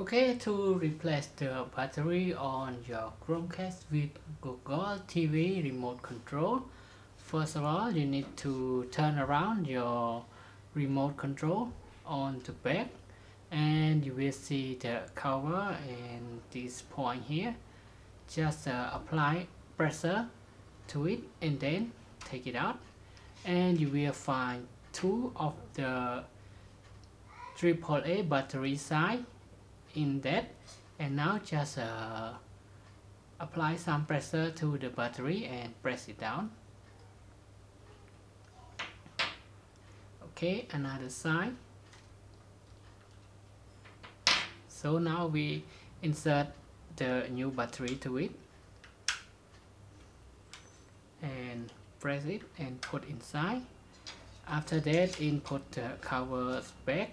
Okay, to replace the battery on your Chromecast with Google TV remote control, first of all you need to turn around your remote control on the back, and you will see the cover and this point here. Just apply pressure to it and then take it out, and you will find two of the AAA battery side in that. And now just apply some pressure to the battery and press it down. Okay, another side. So now we insert the new battery to it and press it and put inside. After that, input the cover back.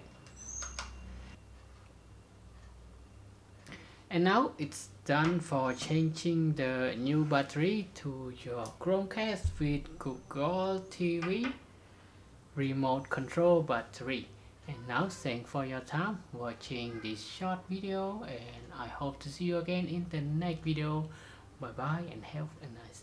And now it's done for changing the new battery to your Chromecast with Google TV remote control battery. And now thanks for your time watching this short video, and I hope to see you again in the next video. Bye bye and have a nice